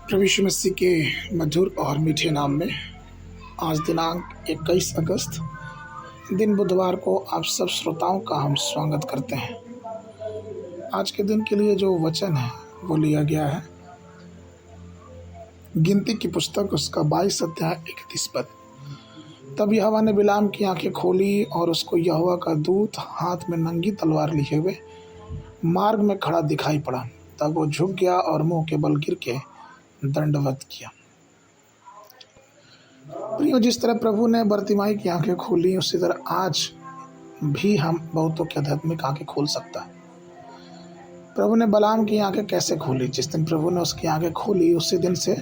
प्रभु यीशु मसीह के मधुर और मीठे नाम में आज दिनांक 21 अगस्त दिन बुधवार को आप सब श्रोताओं का हम स्वागत करते हैं। आज के दिन के लिए जो वचन है वो लिया गया है गिनती की पुस्तक उसका 22 अध्याय 31 पद। तब यहोवा ने बिलाम की आंखें खोली और उसको यहोवा का दूत हाथ में नंगी तलवार लिए हुए मार्ग में खड़ा दिखाई पड़ा। तब वो झुक गया और मुंह के बल गिर के दंडवत किया। प्रियो, जिस तरह प्रभु ने बरतिमाई की आंखें खोली उसी तरह आज भी हम बहुतों की आध्यात्मिक आंखें खोल सकता है। प्रभु ने बलाम की आंखें कैसे खोली? जिस दिन प्रभु ने उसकी आंखें खोली उसी दिन से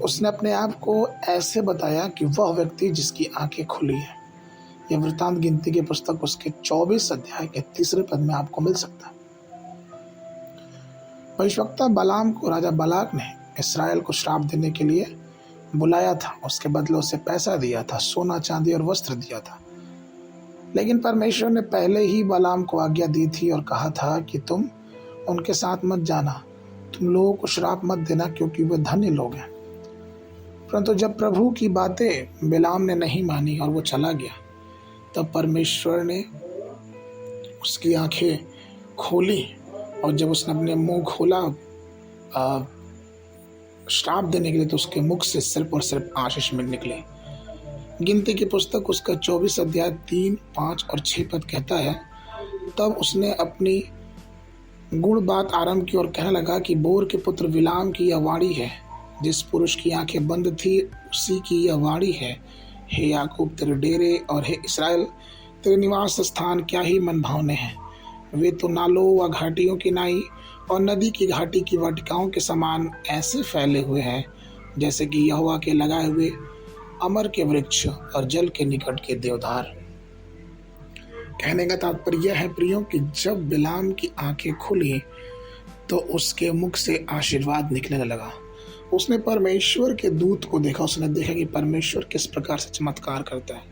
उसने अपने आप को ऐसे बताया कि वह व्यक्ति जिसकी आंखें खुली है। यह वृत्तांत गिनती की पुस्तक उसके 24 अध्याय के 3 पद में आपको मिल सकता है। भविष्यवक्ता बलाम को राजा बालाक ने इस्राएल को श्राप देने के लिए बुलाया था। उसके बदले उसे पैसा दिया था, सोना चांदी और वस्त्र दिया था। लेकिन परमेश्वर ने पहले ही बलाम को आज्ञा दी थी और कहा था कि तुम उनके साथ मत जाना, तुम लोगों को श्राप मत देना क्योंकि वे धन्य लोग हैं। परंतु जब प्रभु की बातें बिलाम ने नहीं मानी और वो चला गया, तब परमेश्वर ने उसकी आंखें खोली और जब उसने अपने मुंह खोला श्राप देने के लिए तो उसके मुख से सिर्फ और सिर्फ आशीष में निकले। गिनती की पुस्तक उसका 24 अध्याय 3, 5 और 6 पद कहता है, तब उसने अपनी गुण बात आरंभ की और कहने लगा कि बोर के पुत्र बिलाम की यह वाणी है। जिस पुरुष की आंखें बंद थी उसी की यह वाणी है। हे याकूब तेरे डेरे और हे इस्राएल तेरे निवास स्थान क्या ही मन भावने हैं। वे तो नालों व घाटियों की नाई और नदी की घाटी की वाटिकाओं के समान ऐसे फैले हुए हैं जैसे कि यहोवा के लगाए हुए अमर के वृक्ष और जल के निकट के देवदार। कहने का तात्पर्य यह है प्रियो कि जब बिलाम की आंखें खुली तो उसके मुख से आशीर्वाद निकलने लगा। उसने परमेश्वर के दूत को देखा। उसने देखा कि परमेश्वर किस प्रकार से चमत्कार करता है।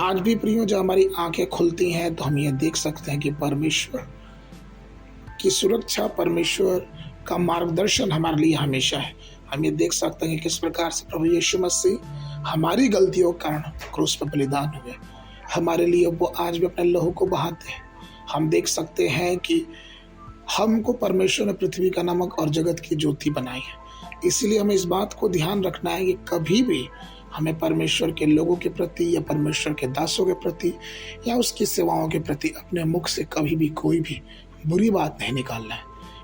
आज भी प्रियो जब हमारी आंखें खुलती हैं तो हम ये देख सकते हैं कि परमेश्वर की सुरक्षा, परमेश्वर का मार्गदर्शन हमारे लिए हमेशा है। हम ये देख सकते हैं कि किस प्रकार से प्रभु यीशु मसीह हमारी गलतियों के कारण क्रूस पर बलिदान हुए। हमारे लिए वो आज भी अपने लहू को बहाते हैं। हम देख सकते हैं कि हमको परमेश्वर ने पृथ्वी का नमक और जगत की ज्योति बनाई है। इसीलिए हमें इस बात को ध्यान रखना है कि कभी भी हमें परमेश्वर के लोगों के प्रति या परमेश्वर के दासों के प्रति या उसकी सेवाओं के प्रति अपने मुख से कभी भी कोई भी बुरी बात नहीं निकालना है,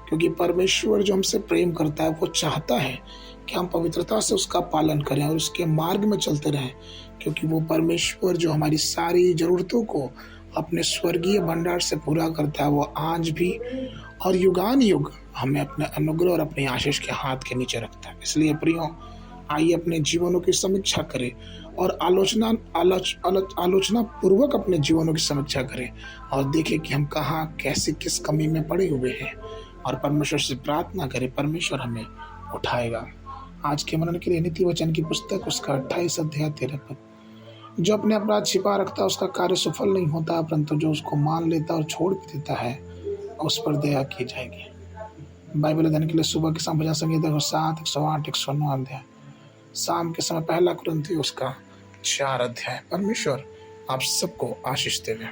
क्योंकि परमेश्वर जो हमसे प्रेम करता है वो चाहता है कि हम पवित्रता से उसका पालन करें और उसके मार्ग में चलते रहें, क्योंकि वो परमेश्वर जो हमारी सारी ज़रूरतों को अपने स्वर्गीय भंडार से पूरा करता है वो आज भी और युगान युग हमें अपने अनुग्रह और अपने आशीष के हाथ के नीचे रखता है। इसलिए प्रियो, आइए अपने जीवनों की समीक्षा करें और आलोचना पूर्वक अपने जीवनों की समीक्षा करें और देखें कि हम कहाँ कैसे किस कमी में पड़े हुए हैं और परमेश्वर से प्रार्थना करें। परमेश्वर हमें उठाएगा। आज के मनन के लिए नीति वचन की पुस्तक उसका 28 अध्याय 13 पद। जो अपने अपराध छिपा रखता है उसका कार्य सफल नहीं होता, परंतु जो उसको मान लेता और छोड़ भी देता है उस पर दया की जाएगी। बाइबल अध्ययन के लिए सुबह के समय भजन संगीत 107, 108, 109 अध्याय। शाम के समय 1 कुरिन्थियों उसका 4 अध्याय। परमेश्वर आप सबको आशीष देवे।